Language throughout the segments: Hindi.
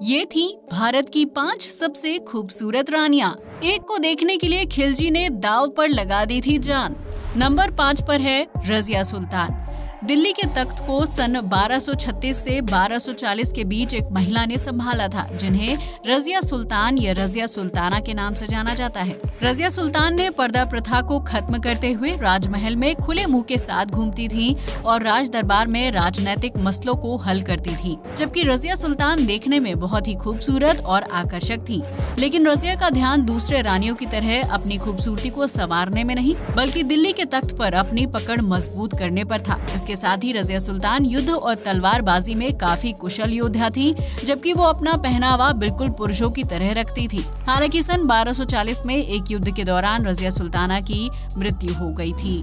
ये थी भारत की 5 सबसे खूबसूरत रानियां। एक को देखने के लिए खिलजी ने दाव पर लगा दी थी जान। नंबर 5 पर है रजिया सुल्तान। दिल्ली के तख्त को सन 1236 से 1240 के बीच एक महिला ने संभाला था, जिन्हें रजिया सुल्तान या रजिया सुल्ताना के नाम से जाना जाता है। रजिया सुल्तान ने पर्दा प्रथा को खत्म करते हुए राजमहल में खुले मुंह के साथ घूमती थी और राज दरबार में राजनैतिक मसलों को हल करती थी। जबकि रजिया सुल्तान देखने में बहुत ही खूबसूरत और आकर्षक थी, लेकिन रजिया का ध्यान दूसरे रानियों की तरह अपनी खूबसूरती को संवारने में नहीं, बल्कि दिल्ली के तख्त पर अपनी पकड़ मजबूत करने पर था। इसके साथ ही रजिया सुल्तान युद्ध और तलवारबाजी में काफी कुशल योद्धा थी, जबकि वो अपना पहनावा बिल्कुल पुरुषों की तरह रखती थी। हालांकि सन 1240 में एक युद्ध के दौरान रजिया सुल्ताना की मृत्यु हो गई थी।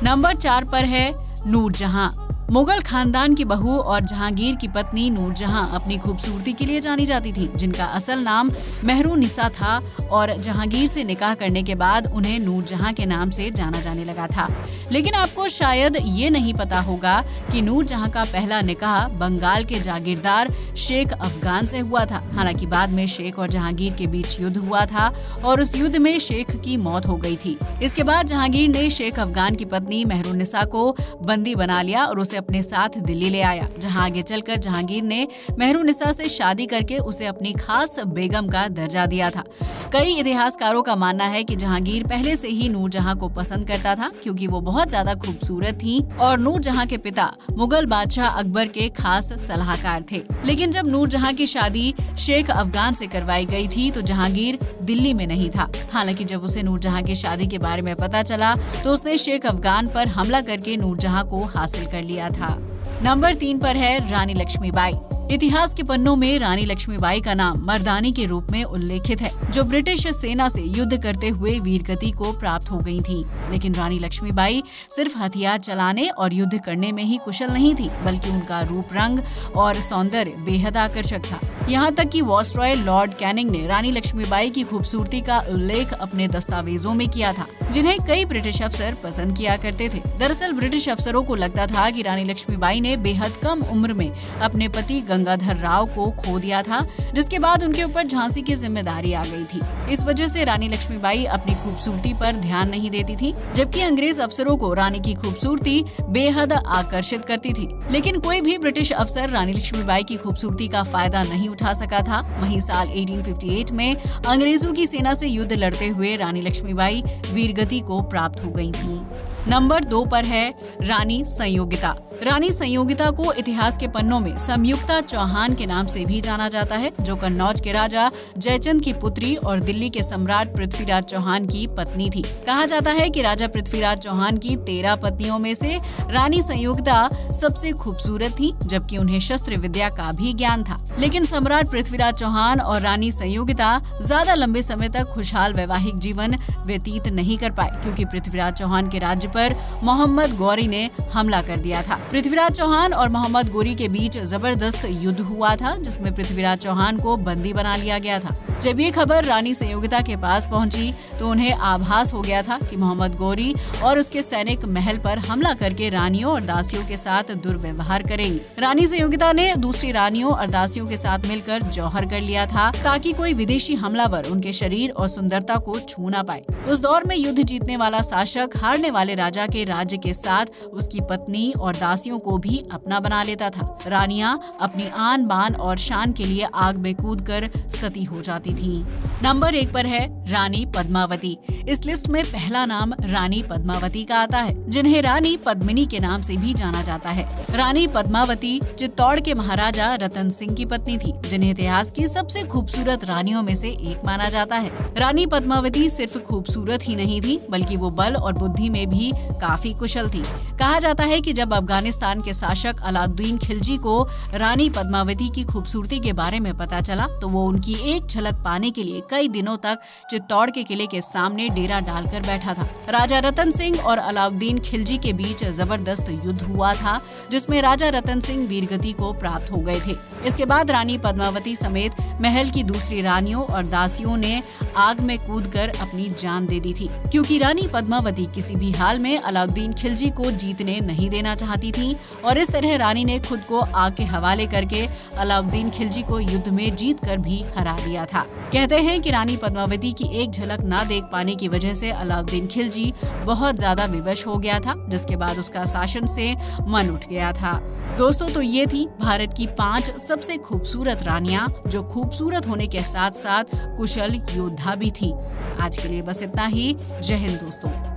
नंबर 4 पर है नूरजहां। मुगल खानदान की बहू और जहांगीर की पत्नी नूरजहां अपनी खूबसूरती के लिए जानी जाती थी, जिनका असल नाम मेहरुन्निसा था और जहांगीर से निकाह करने के बाद उन्हें नूरजहां के नाम से जाना जाने लगा था। लेकिन आपको शायद ये नहीं पता होगा कि नूरजहां का पहला निकाह बंगाल के जागीरदार शेख अफगान से हुआ था। हालांकि बाद में शेख और जहांगीर के बीच युद्ध हुआ था और उस युद्ध में शेख की मौत हो गई थी। इसके बाद जहांगीर ने शेख अफगान की पत्नी मेहरुन्निसा को बंदी बना लिया और उसे अपने साथ दिल्ली ले आया, जहां आगे चलकर जहांगीर ने मेहरुन्निसा से शादी करके उसे अपनी खास बेगम का दर्जा दिया था। कई इतिहासकारों का मानना है कि जहांगीर पहले से ही नूरजहां को पसंद करता था, क्योंकि वो बहुत ज्यादा खूबसूरत थी और नूरजहां के पिता मुगल बादशाह अकबर के खास सलाहकार थे। लेकिन जब नूरजहां की शादी शेख अफगान से करवाई गई थी तो जहांगीर दिल्ली में नहीं था। हालांकि जब उसे नूरजहां की शादी के बारे में पता चला तो उसने शेख अफगान पर हमला करके नूरजहां को हासिल कर लिया था। नंबर 3 पर है रानी लक्ष्मीबाई। इतिहास के पन्नों में रानी लक्ष्मीबाई का नाम मर्दानी के रूप में उल्लेखित है, जो ब्रिटिश सेना से युद्ध करते हुए वीरगति को प्राप्त हो गई थी। लेकिन रानी लक्ष्मीबाई सिर्फ हथियार चलाने और युद्ध करने में ही कुशल नहीं थी, बल्कि उनका रूप रंग और सौंदर्य बेहद आकर्षक था। यहाँ तक कि वायसरॉय लॉर्ड कैनिंग ने रानी लक्ष्मीबाई की खूबसूरती का उल्लेख अपने दस्तावेजों में किया था, जिन्हें कई ब्रिटिश अफसर पसंद किया करते थे। दरअसल ब्रिटिश अफसरों को लगता था कि रानी लक्ष्मीबाई ने बेहद कम उम्र में अपने पति गंगाधर राव को खो दिया था, जिसके बाद उनके ऊपर झांसी की जिम्मेदारी आ गई थी। इस वजह से रानी लक्ष्मीबाई अपनी खूबसूरती पर ध्यान नहीं देती थी, जबकि अंग्रेज अफसरों को रानी की खूबसूरती बेहद आकर्षित करती थी। लेकिन कोई भी ब्रिटिश अफसर रानी लक्ष्मीबाई की खूबसूरती का फायदा नहीं उठा सका था। वहीं साल 1858 में अंग्रेजों की सेना से युद्ध लड़ते हुए रानी लक्ष्मीबाई वीरगति को प्राप्त हो गई थी। नंबर 2 पर है रानी संयोगिता। रानी संयोगिता को इतिहास के पन्नों में संयुक्ता चौहान के नाम से भी जाना जाता है, जो कन्नौज के राजा जयचंद की पुत्री और दिल्ली के सम्राट पृथ्वीराज चौहान की पत्नी थी। कहा जाता है कि राजा पृथ्वीराज चौहान की 13 पत्नियों में से रानी संयोगिता सबसे खूबसूरत थी, जबकि उन्हें शस्त्र विद्या का भी ज्ञान था। लेकिन सम्राट पृथ्वीराज चौहान और रानी संयोगिता ज्यादा लंबे समय तक खुशहाल वैवाहिक जीवन व्यतीत नहीं कर पाए, क्योंकि पृथ्वीराज चौहान के राज्य पर मोहम्मद गौरी ने हमला कर दिया था। पृथ्वीराज चौहान और मोहम्मद गौरी के बीच जबरदस्त युद्ध हुआ था, जिसमें पृथ्वीराज चौहान को बंदी बना लिया गया था। जब ये खबर रानी संयोगिता के पास पहुंची तो उन्हें आभास हो गया था कि मोहम्मद गौरी और उसके सैनिक महल पर हमला करके रानियों और दासियों के साथ दुर्व्यवहार करेंगे। रानी संयोगिता ने दूसरी रानियों और दासियों के साथ मिलकर जौहर कर लिया था, ताकि कोई विदेशी हमलावर उनके शरीर और सुंदरता को छू ना पाए। उस दौर में युद्ध जीतने वाला शासक हारने वाले राजा के राज्य के साथ उसकी पत्नी और दासियों को भी अपना बना लेता था। रानियां अपनी आन बान और शान के लिए आग में कूदकर सती हो जाती थी। नंबर 1 पर है रानी पद्मावती। इस लिस्ट में पहला नाम रानी पद्मावती का आता है, जिन्हें रानी पद्मिनी के नाम से भी जाना जाता है। रानी पद्मावती चित्तौड़ के महाराजा रतन सिंह की पत्नी थी, जिन्हें इतिहास की सबसे खूबसूरत रानियों में से एक माना जाता है। रानी पद्मावती सिर्फ खूबसूरत ही नहीं थी, बल्कि वो बल और बुद्धि में भी काफी कुशल थी। कहा जाता है कि जब अफगानिस्तान के शासक अलाउद्दीन खिलजी को रानी पद्मावती की खूबसूरती के बारे में पता चला तो वो उनकी एक झलक पाने के लिए कई दिनों तक चित्तौड़ के किले के सामने डेरा डालकर बैठा था। राजा रतन सिंह और अलाउद्दीन खिलजी के बीच जबरदस्त युद्ध हुआ था, जिसमें राजा रतन सिंह वीरगति को प्राप्त हो गए थे। इसके बाद रानी पद्मावती समेत महल की दूसरी रानियों और दासियों ने आग में कूदकर अपनी जान दे दी थी, क्योंकि रानी पद्मावती किसी भी हाल में अलाउद्दीन खिलजी को जीतने नहीं देना चाहती थी और इस तरह रानी ने खुद को आग के हवाले करके अलाउद्दीन खिलजी को युद्ध में जीत कर भी हरा दिया था। कहते हैं कि रानी पद्मावती की एक झलक ना देख पाने की वजह से अलाउद्दीन खिलजी बहुत ज्यादा विवश हो गया था, जिसके बाद उसका शासन से मन उठ गया था। दोस्तों, तो ये थी भारत की 5 सबसे खूबसूरत रानियां, जो खूबसूरत होने के साथ साथ कुशल योद्धा भी थी। आज के लिए बस इतना ही। जय हिंद दोस्तों।